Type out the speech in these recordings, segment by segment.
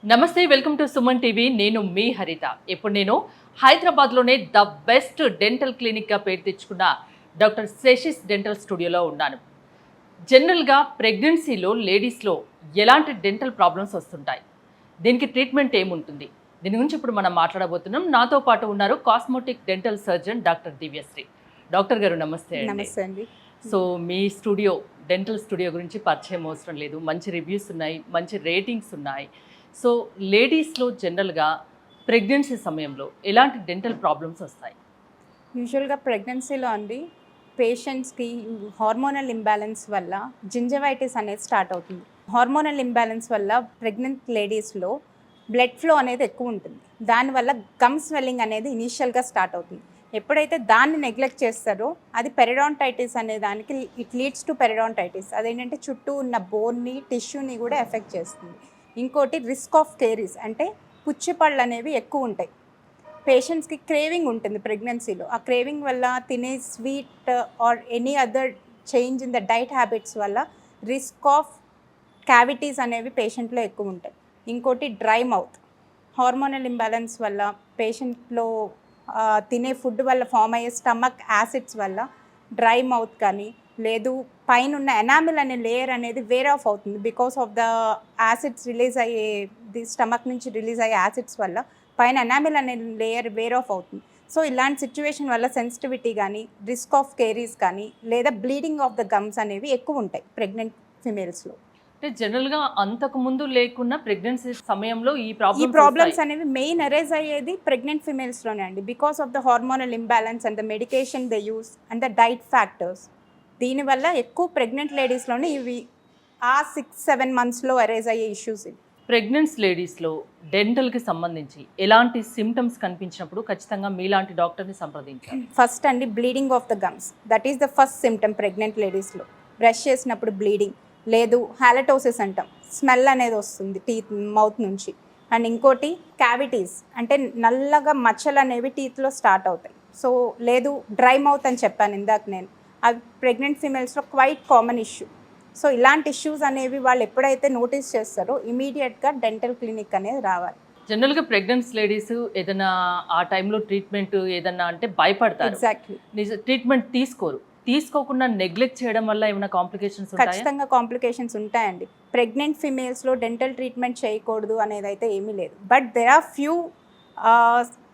నమస్తే, welcome to Suman TV. నేను మీ హరిత. ఇప్పుడు నేను హైదరాబాద్లోనే ద బెస్ట్ డెంటల్ క్లినిక్గా పేరు తెచ్చుకున్న డాక్టర్ శశిస్ డెంటల్ స్టూడియోలో ఉన్నాను. జనరల్గా ప్రెగ్నెన్సీలో లేడీస్లో ఎలాంటి డెంటల్ ప్రాబ్లమ్స్ వస్తుంటాయి, దీనికి ట్రీట్మెంట్ ఏముంటుంది, దీని గురించి ఇప్పుడు మనం మాట్లాడబోతున్నాం. నాతో పాటు ఉన్నారు cosmetic dental surgeon doctor Divyasri. Doctor గారు నమస్తే. నమస్తే అండి. సో మీ స్టూడియో, డెంటల్ స్టూడియో గురించి పరిచయం అవసరం లేదు, మంచి రివ్యూస్ ఉన్నాయి, మంచి రేటింగ్స్ ఉన్నాయి. సో లేడీస్లో జనరల్గా ప్రెగ్నెన్సీ సమయంలో ఎలాంటి డెంటల్ ప్రాబ్లమ్స్ వస్తాయి? యూజువల్గా ప్రెగ్నెన్సీలో అండి పేషెంట్స్కి హార్మోనల్ ఇంబ్యాలెన్స్ వల్ల జింజవైటిస్ అనేది స్టార్ట్ అవుతుంది. హార్మోనల్ ఇంబ్యాలెన్స్ వల్ల ప్రెగ్నెంట్ లేడీస్లో బ్లడ్ ఫ్లో అనేది ఎక్కువ ఉంటుంది. దానివల్ల గమ్ స్వెల్లింగ్ అనేది ఇనీషియల్గా స్టార్ట్ అవుతుంది. ఎప్పుడైతే దాన్ని నెగ్లెక్ట్ చేస్తారో అది పెరిడాంటైటిస్ అనే దానికి ఇట్ లీడ్స్ టు పెరిడాంటైటిస్. అదేంటంటే చుట్టూ ఉన్న బోన్ని, టిష్యూని కూడా ఎఫెక్ట్ చేస్తుంది. ఇంకోటి రిస్క్ ఆఫ్ కేరీస్, అంటే పుచ్చిపళ్ళు అనేవి ఎక్కువ ఉంటాయి. పేషెంట్స్కి క్రేవింగ్ ఉంటుంది ప్రెగ్నెన్సీలో. ఆ క్రేవింగ్ వల్ల తినే sweet or any other change in the diet habits వల్ల రిస్క్ ఆఫ్ క్యావిటీస్ అనేవి పేషెంట్లో ఎక్కువ ఉంటాయి. ఇంకోటి డ్రై మౌత్, హార్మోనల్ ఇంబ్యాలెన్స్ వల్ల పేషెంట్లో తినే ఫుడ్ వల్ల ఫామ్ అయ్యే స్టమక్ యాసిడ్స్ వల్ల డ్రై మౌత్ కానీ, లేదు పైన ఉన్న ఎనామిల్ అనే లేయర్ అనేది వేర్ ఆఫ్ అవుతుంది. Because of the acids release అయ్యే స్టమక్ నుంచి రిలీజ్ అయ్యే యాసిడ్స్ వల్ల పైన ఎనామిల్ అనే లేయర్ వేర్ ఆఫ్ అవుతుంది. సో ఇలాంటి సిచ్యువేషన్ వల్ల సెన్సిటివిటీ కానీ, రిస్క్ ఆఫ్ కేరీస్ కానీ, లేదా బ్లీడింగ్ ఆఫ్ ద గమ్స్ అనేవి ఎక్కువ ఉంటాయి ప్రెగ్నెంట్ ఫిమేల్స్లో. అంటే జనరల్గా అంతకు ముందు లేకున్నా ప్రెగ్నెన్సీ సమయంలో ఈ ప్రాబ్లమ్స్ అనేవి మెయిన్ అరైజ్ అయ్యేది ప్రెగ్నెంట్ ఫిమేల్స్లోనే అండి. Because of the hormonal imbalance and the medication they use and the diet factors. దీనివల్ల ఎక్కువ ప్రెగ్నెంట్ లేడీస్లోనే ఇవి ఆ 6-7 మంత్స్లో అరైజ్ అయ్యే ఇష్యూస్ ఇవి. ప్రెగ్నెన్స్ లేడీస్లో డెంటల్కి సంబంధించి ఎలాంటి సిమ్టమ్స్ కనిపించినప్పుడు ఖచ్చితంగా మీలాంటి డాక్టర్ని సంప్రదించాలి? ఫస్ట్ అండి, bleeding of the gums. That is the first symptom pregnant లేడీస్లో. బ్రష్ చేసినప్పుడు బ్లీడింగ్, లేదు హాలటోసిస్ అంటాం, స్మెల్ అనేది వస్తుంది టీత్ మౌత్ నుంచి. అండ్ ఇంకోటి క్యావిటీస్, అంటే నల్లగా మచ్చలు అనేవి టీత్లో స్టార్ట్ అవుతాయి. సో లేదు డ్రై మౌత్ అని చెప్పాను ఇందాక నేను, అవి ప్రెగ్నెంట్ ఫీమేల్స్లో క్వైట్ కామన్ ఇష్యూ. సో ఇలాంటి ఇష్యూస్ అనేవి వాళ్ళు ఎప్పుడైతే నోటీస్ చేస్తారో ఇమీడియట్గా డెంటల్ క్లినిక్ అనేది రావాలి. జనరల్గా ప్రెగ్నెన్స్ లేడీస్ ఏదైనా ఆ టైంలో ట్రీట్మెంట్ ఏదన్నా అంటే భయపడతారు. ఎగ్జాక్ట్లీ. ట్రీట్మెంట్ తీసుకోకుండా నెగ్లెక్ట్ చేయడం వల్ల ఏమైనా కాంప్లికేషన్స్ ఉంటాయా? ఖచ్చితంగా కాంప్లికేషన్స్ ఉంటాయండి. ప్రెగ్నెంట్ ఫీమేల్స్లో డెంటల్ ట్రీట్మెంట్ చేయకూడదు అనేది అయితే ఏమీ లేదు. But there are few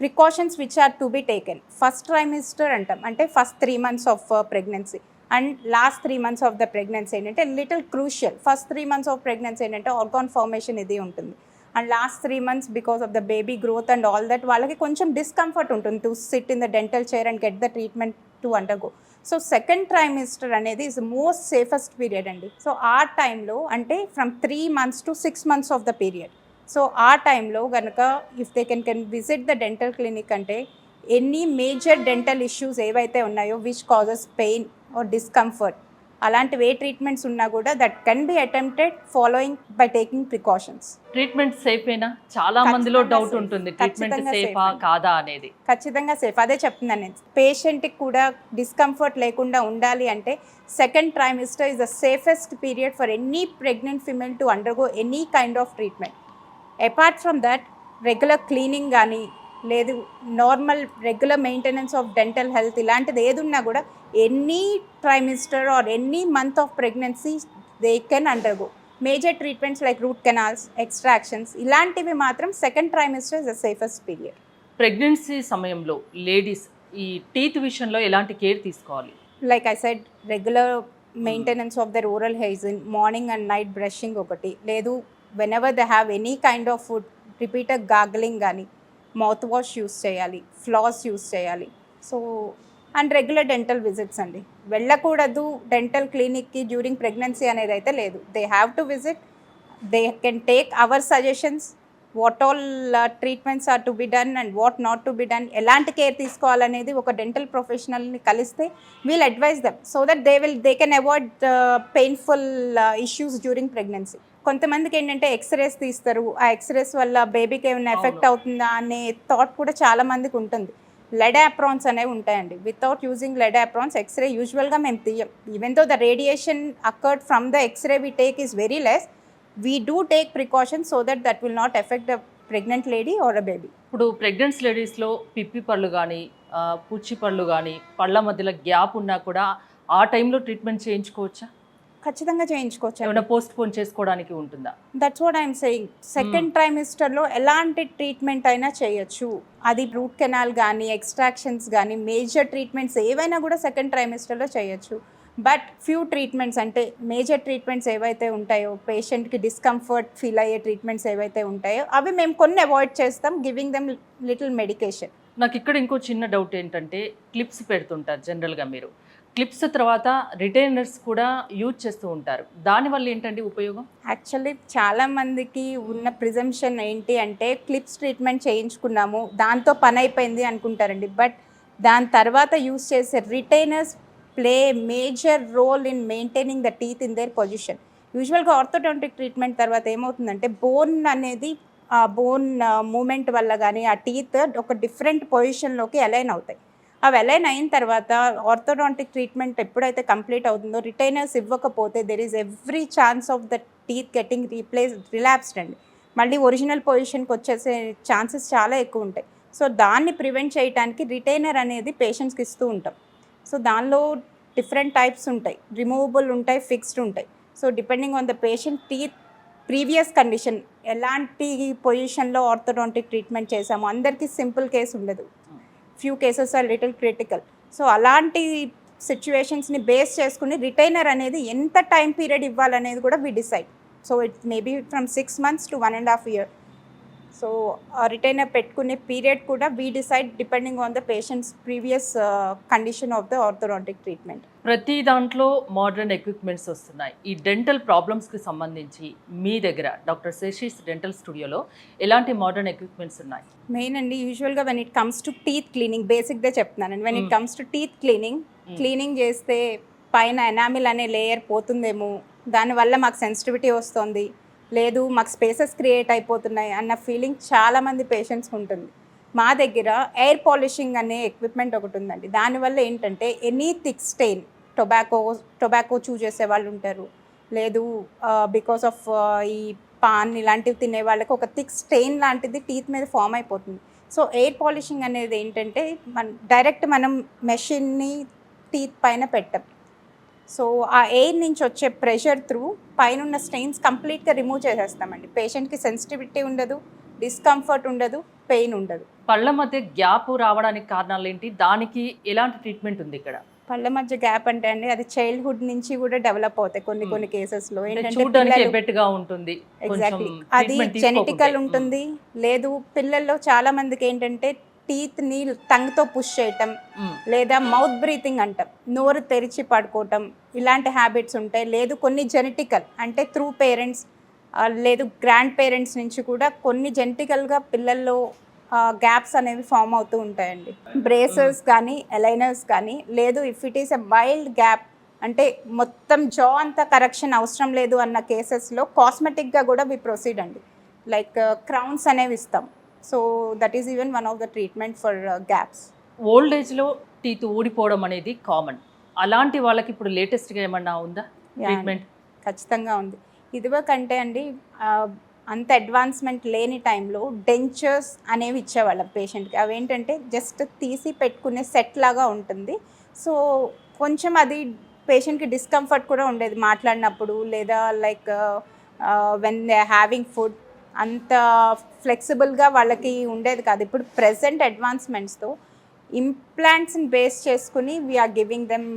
precautions which are to be taken. First trimester అంటాం, అంటే first 3 months of pregnancy and last 3 months of the pregnancy ఏంటంటే little crucial. First 3 months of pregnancy ఏంటంటే organ formation ఇది ఉంటుంది. And last 3 months because of the baby growth and all that వాళ్ళకి కొంచెం discomfort ఉంటుంది to sit in the dental chair and get the treatment to undergo. So second trimester అనేది is most safest period అండి. So ఆ టైంలో, అంటే from 3 months to 6 months of the period. So ఆ టైంలో కనుక if they can visit the dental clinic, అంటే any major dental issues ఏవైతే ఉన్నాయో which causes pain or discomfort, అలాంటివి ఏ ట్రీట్మెంట్స్ ఉన్నా కూడా that can be attempted following by taking precautions. Treatment సేఫేనా? చాలా మందిలో డౌట్ ఉంటుంది, ట్రీట్మెంట్ సేఫా కాదా అనేది. ఖచ్చితంగా సేఫ్, అదే చెప్తున్నాను నేను. పేషెంట్కి కూడా డిస్కంఫర్ట్ లేకుండా ఉండాలి అంటే second trimester is the safest period for any pregnant female to undergo any kind of treatment. Apart from that regular cleaning కానీ, లేదు normal regular maintenance of dental health, ఇలాంటిది ఏది ఉన్నా కూడా any trimester or any month of pregnancy they can undergo major treatments like route canals, extractions. ఇలాంటివి మాత్రం second trimester is the safest period. Pregnancy సమయంలో ladies ఈ టీత్ విషయంలో ఎలాంటి కేర్ తీసుకోవాలి? Like I said, regular maintenance of their oral hygiene, morning and night brushing ఒకటి, లేదు whenever they have any kind of food repeated gargling కానీ, mouth wash use చేయాలి, floss use చేయాలి. So and regular dental visits అండి. వెళ్ళకూడదు dental క్లినిక్కి during pregnancy అనేది అయితే లేదు. They have to visit, they can take our suggestions, what all treatments are to be done and what not to be done. ఎలాంటి care తీసుకోవాలనేది ఒక dental ప్రొఫెషనల్ని కలిస్తే we'll advise them so that they can avoid painful issues during pregnancy. కొంతమందికి ఏంటంటే X-rays తీస్తారు, ఆ X-rays వల్ల బేబీకి ఏమైనా ఎఫెక్ట్ అవుతుందా అనే థాట్ కూడా చాలా మందికి ఉంటుంది. లెడ్ ఆప్రాన్స్ అనేవి ఉంటాయండి. Without using lead aprons x-ray యూజువల్గా మేము తీయం. Even though the radiation occurred from the x-ray we take is very less, we do take precautions so that will not affect the pregnant lady or a baby. ఇప్పుడు pregnancy లేడీస్లో పిప్పి పళ్ళు కానీ పుచ్చి పళ్ళు కానీ పళ్ళ మధ్యలో గ్యాప్ ఉన్నా కూడా ఆ టైంలో ట్రీట్మెంట్ చేయించుకోవచ్చా? ఖచ్చితంగా చేయించుకోవచ్చు. ఏమైనా పోస్ట్ పోన్ చేసుకోవడానికి ఉంటుందా? That's what I'm saying. Second ట్రైమిస్టర్లో ఎలాంటి ట్రీట్మెంట్ అయినా చేయొచ్చు. అది రూట్ కెనాల్ కానీ ఎక్స్ట్రాక్షన్స్ కానీ మేజర్ ట్రీట్మెంట్స్ ఏవైనా కూడా సెకండ్ ట్రైమిస్టర్లో చేయొచ్చు. బట్ ఫ్యూ ట్రీట్మెంట్స్ అంటే మేజర్ ట్రీట్మెంట్స్ ఏవైతే ఉంటాయో, పేషెంట్కి డిస్కంఫర్ట్ ఫీల్ అయ్యే ట్రీట్మెంట్స్ ఏవైతే ఉంటాయో అవి మేము కొన్ని అవాయిడ్ చేస్తాం, గివింగ్ దెమ్ లిటిల్ మెడికేషన్. నాకు ఇక్కడ ఇంకో చిన్న డౌట్ ఏంటంటే, క్లిప్స్ పెడుతుంటారు జనరల్గా మీరు, క్లిప్స్ తర్వాత రిటైనర్స్ కూడా యూజ్ చేస్తూ ఉంటారు, దానివల్ల ఏంటండి ఉపయోగం? యాక్చువల్లీ చాలామందికి ఉన్న ప్రిజంప్షన్ ఏంటి అంటే క్లిప్స్ ట్రీట్మెంట్ చేయించుకున్నాము దాంతో పని అయిపోయింది అనుకుంటారండి. బట్ దాని తర్వాత యూజ్ చేసే retainers play major role in maintaining the teeth in their position. యూజువల్గా ఆర్థోడాంటిక్ ట్రీట్మెంట్ తర్వాత ఏమవుతుందంటే బోన్ అనేది ఆ బోన్ మూమెంట్ వల్ల కానీ ఆ టీత్ ఒక డిఫరెంట్ పొజిషన్లోకి అలైన్ అవుతాయి. అవి అలైన్ అయిన తర్వాత ఆర్థోడాంటిక్ ట్రీట్మెంట్ ఎప్పుడైతే కంప్లీట్ అవుతుందో రిటైనర్స్ ఇవ్వకపోతే there is every chance of the teeth getting రిలాప్స్డ్ అండి. మళ్ళీ ఒరిజినల్ పొజిషన్కి వచ్చేసే ఛాన్సెస్ చాలా ఎక్కువ ఉంటాయి. సో దాన్ని ప్రివెంట్ చేయడానికి రిటైనర్ అనేది పేషెంట్స్కి ఇస్తూ ఉంటాం. సో దానిలో డిఫరెంట్ టైప్స్ ఉంటాయి, రిమూవబుల్ ఉంటాయి, ఫిక్స్డ్ ఉంటాయి. So depending on the patient teeth previous condition, ఎలాంటి పొజిషన్లో ఆర్థోడాంటిక్ ట్రీట్మెంట్ చేసాము, అందరికీ సింపుల్ కేసు ఉండదు, few cases are little critical. So అలాంటి సిచ్యువేషన్స్ని బేస్ చేసుకుని రిటైనర్ అనేది ఎంత టైం పీరియడ్ ఇవ్వాలనేది కూడా we decide. So it maybe from 6 months to 1.5 years. So retainer పెట్టుకునే పీరియడ్ కూడా we decide depending on the patient's previous condition of the orthodontic treatment. ప్రతి దాంట్లో మోడర్న్ ఎక్విప్మెంట్స్ వస్తున్నాయి. ఈ డెంటల్ ప్రాబ్లమ్స్కి సంబంధించి మీ దగ్గర డాక్టర్ శేషిస్ డెంటల్ స్టూడియోలో ఎలాంటి మోడర్న్ ఎక్విప్మెంట్స్ ఉన్నాయి? మెయిన్ అండి యూజువల్గా when it comes to teeth cleaning, బేసిక్గా చెప్తున్నానండి. When it comes to teeth cleaning చేస్తే పైన ఎనామిల్ అనే లేయర్ పోతుందేమో, దానివల్ల మాకు సెన్సిటివిటీ వస్తుంది, లేదు మాకు స్పేసెస్ క్రియేట్ అయిపోతున్నాయి అన్న ఫీలింగ్ చాలామంది పేషెంట్స్కి ఉంటుంది. మా దగ్గర ఎయిర్ పాలిషింగ్ అనే ఎక్విప్మెంట్ ఒకటి ఉందండి. దానివల్ల ఏంటంటే ఎనీ థిక్ స్టెయిన్, టొబాకో చూ చేసే వాళ్ళు ఉంటారు, లేదు బికాస్ ఆఫ్ ఈ పాన్ ఇలాంటివి తినే వాళ్ళకి ఒక థిక్ స్టెయిన్ లాంటిది టీత్ మీద ఫామ్ అయిపోతుంది. సో ఎయిర్ పాలిషింగ్ అనేది ఏంటంటే డైరెక్ట్ మనం మెషిన్ని టీత్ పైన పెట్టం. సో ఆ ఎయిర్ నుంచి వచ్చే ప్రెషర్ త్రూ పైన ఉన్న స్టెయిన్స్ కంప్లీట్గా రిమూవ్ చేసేస్తామండి. పేషెంట్కి సెన్సిటివిటీ ఉండదు, డిస్కంఫర్ట్ ఉండదు, పెయిన్ ఉండదు. పళ్ళ మధ్య గ్యాప్ రావడానికి కారణాలు ఏంటి? దానికి ఎలాంటి ట్రీట్మెంట్ ఉంది ఇక్కడ? పళ్ళ మధ్య గ్యాప్ అంటే అండి అది చైల్డ్హుడ్ నుంచి కూడా డెవలప్ అవుతాయి కొన్ని కేసెస్లో. ఉంటుంది ఎగ్జాక్ట్లీ, అది జెనెటికల్ ఉంటుంది. లేదు పిల్లల్లో చాలా మందికి ఏంటంటే టీత్ని టంగ్తో పుష్ చేయటం, లేదా మౌత్ బ్రీతింగ్ అంటాం, నోరు తెరిచి పడుకోవటం, ఇలాంటి హ్యాబిట్స్ ఉంటాయి. లేదు కొన్ని జెనెటికల్ అంటే త్రూ పేరెంట్స్, లేదు గ్రాండ్ పేరెంట్స్ నుంచి కూడా కొన్ని జెనెటికల్గా పిల్లల్లో గ్యాప్స్ అనేవి ఫామ్ అవుతూ ఉంటాయండి. బ్రేసెస్ కానీ ఎలైనర్స్ కానీ, లేదు if it is a mild gap అంటే మొత్తం జా అంతా కరెక్షన్ అవసరం లేదు అన్న కేసెస్లో కాస్మెటిక్గా కూడా వి ప్రొసీడ్ అండి. లైక్ క్రౌన్స్ అనేవి ఇస్తాం. So that is even one of the treatment for gaps. Old ఏజ్లో టీత్ ఊడిపోవడం అనేది కామన్. అలాంటి వాళ్ళకి ఇప్పుడు లేటెస్ట్గా ఏమన్నా ఉందా ట్రీట్మెంట్? ఖచ్చితంగా ఉంది. ఇదివరకంటే అండి అంత అడ్వాన్స్మెంట్ లేని టైంలో డెంచర్స్ అనేవి ఇచ్చేవాళ్ళం పేషెంట్కి. అవి ఏంటంటే జస్ట్ తీసి పెట్టుకునే సెట్ లాగా ఉంటుంది. సో కొంచెం అది పేషెంట్కి డిస్కంఫర్ట్ కూడా ఉండేది మాట్లాడినప్పుడు, లేదా like when they having food అంత ఫ్లెక్సిబుల్గా వాళ్ళకి ఉండేది కాదు. ఇప్పుడు ప్రెసెంట్ అడ్వాన్స్మెంట్స్తో ఇంప్లాంట్స్ని బేస్ చేసుకుని వీఆర్ గివింగ్ దెమ్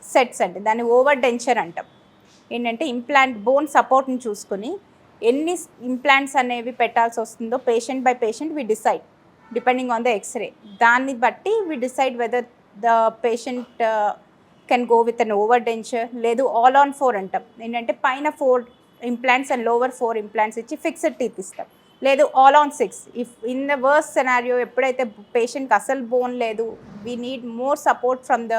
సెట్స్ అండి. దాన్ని ఓవర్ డెంచర్ అంటాం. ఏంటంటే ఇంప్లాంట్ బోన్ సపోర్ట్ని చూసుకుని ఎన్ని ఇంప్లాంట్స్ అనేవి పెట్టాల్సి వస్తుందో patient by patient we decide depending on the x-ray. దాన్ని బట్టి we decide whether the patient can go with an over denture, లేదు ఆల్ ఆన్ 4 అంటాం. ఏంటంటే పైన 4 ఇంప్లాంట్స్ అండ్ లోవర్ 4 ఇంప్లాంట్స్ ఇచ్చి ఫిక్స్డ్ టీత్ ఇస్తాం. లేదు all on 6. If in the worst scenario ఎప్పుడైతే పేషెంట్కి అసలు బోన్ లేదు, we need more support from the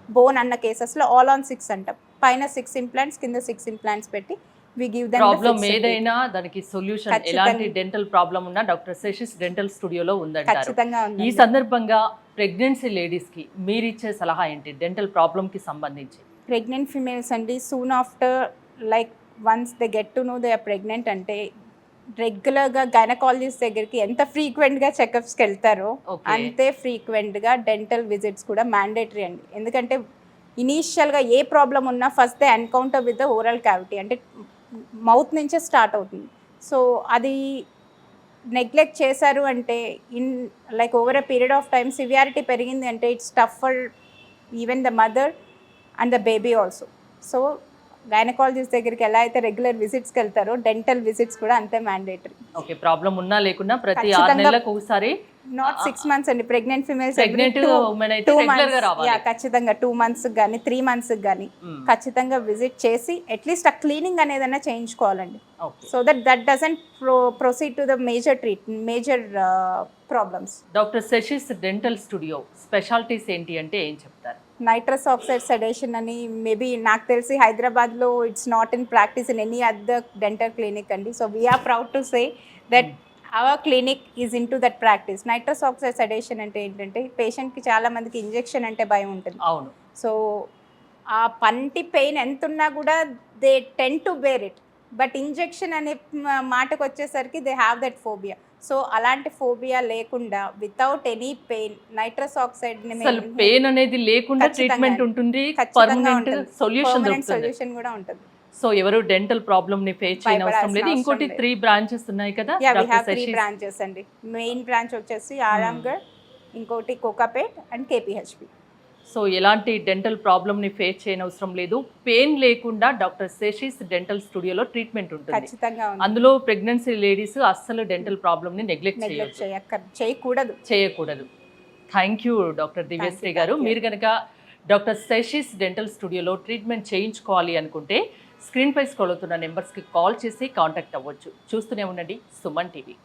bone అన్న కేసెస్లో ఆల్ ఆన్ 6 అంటాం. పైన 6 ఇంప్లాంట్స్, కింద 6 ఇంప్లాంట్స్ పెట్టి we give them ప్రాబ్లం ఏదైనా దానికి సొల్యూషన్, ఎలాంటి డెంటల్ ప్రాబ్లం ఉన్నా డాక్టర్ శేషిస్ డెంటల్ స్టూడియోలో ఉందంటారు. ఈ సందర్భంగా ప్రెగ్నెన్సీ లేడీస్కి మీరు ఇచ్చే సలహా ఏంటి డెంటల్ ప్రాబ్లంకి సంబంధించి? ప్రెగ్నెంట్ ఫీమేల్స్ అండి soon after like once they get to know they are pregnant అంటే రెగ్యులర్గా గైనకాలజిస్ట్ దగ్గరికి ఎంత ఫ్రీక్వెంట్గా చెకప్స్కి వెళ్తారో Okay. అంతే ఫ్రీక్వెంట్గా డెంటల్ విజిట్స్ కూడా మ్యాండేటరీ అండి. ఎందుకంటే ఇనీషియల్గా ఏ ప్రాబ్లం ఉన్నా first they encounter with the oral cavity, అంటే మౌత్ నుంచే స్టార్ట్ అవుతుంది. సో అది నెగ్లెక్ట్ చేశారు అంటే in like over a period of time severity పెరిగింది అంటే it's tough for even the mother and the baby also. So gynaecologist దగ్గరికి ఎలా అయితే రెగ్యులర్ విజిట్స్కి వెళ్తారో డెంటల్ విజిట్స్ కూడా అంతే మ్యాండేటరీ. ఓకే, ప్రాబ్లం ఉన్నా లేకున్నా ప్రతి 6 ఖచ్చితంగా. నెలలకు ఒకసారి నాట్ 6 మంత్స్ అండి, ప్రెగ్నెంట్ ఫిమేల్స్ ప్రెగ్నెంట్ ఉమెన్ అయితే రెగ్యులర్ గా రావాలి. ఖచ్చితంగా 2 months కానీ 3 months కానీ మ్మ్. ఖచ్చితంగా విజిట్ చేసి అట్లీస్ట్ ఆ క్లీనింగ్ అనేదన్నా చేయించుకోవాలండి. Okay. So that doesn't proceed to the major problems. Doctor Shashi's dental studio specialities ఏంటి అంటే ఏం చెప్తారు? నైట్రస్ ఆక్సైడ్ సెడేషన్ అని మేబీ నాకు తెలిసి హైదరాబాద్లో it's not in practice in any other dental clinic అండి. So we are proud to say that our clinic is into that practice. Nitrous oxide sedation అంటే ఏంటంటే పేషెంట్కి చాలా మందికి ఇంజెక్షన్ అంటే భయం ఉంటుంది. అవును. సో ఆ పంటి పెయిన్ ఎంత ఉన్నా కూడా they tend to bear it, but injection అనే మాటకు వచ్చేసరికి they have that phobia. So అలాంటి ఫోబియా లేకుండా without any pain nitrous oxide అసలు పెయిన్ అనేది లేకుండా ట్రీట్మెంట్ ఉంటుంది, పర్మనెంట్ సొల్యూషన్ దొరుకుతుంది. సొల్యూషన్ కూడా ఉంటుంది. సో ఎవరు డెంటల్ ప్రాబ్లమ్ ని ఫేస్ చేయని అవసరం లేదు. ఇంకోటి 3 branches ఉన్నాయి కదా yeah we doctor have 3 Shashi's. Branches అండి. మెయిన్ బ్రాంచ్ వచ్చేసి ఆరాంగఢ్, ఇంకోటి కోకాపేట్ అండ్ కేపీహెచ్పి. సో ఎలాంటి డెంటల్ ప్రాబ్లమ్ ని ఫేస్ చేయని అవసరం లేదు. పెయిన్ లేకుండా డాక్టర్ శశిస్ డెంటల్ స్టూడియోలో ట్రీట్మెంట్ ఉంటుంది. ఖచ్చితంగా ఉంది. అందులో ప్రెగ్నెన్సీ లేడీస్ అస్సలు డెంటల్ ప్రాబ్లమ్ ని నెగ్లెక్ట్ చేయకూడదు. చేయకూడదు. Thank you doctor Divyasri garu. మీరు కనుక డాక్టర్ శశిస్ డెంటల్ స్టూడియోలో ట్రీట్మెంట్ చేయించుకోవాలి అనుకుంటే స్క్రీన్ పై స్క్రోల్ అవుతున్న నెంబర్స్కి కాల్ చేసి కాంటాక్ట్ అవ్వచ్చు. చూస్తూనే ఉండండి సుమన్ టీవీ.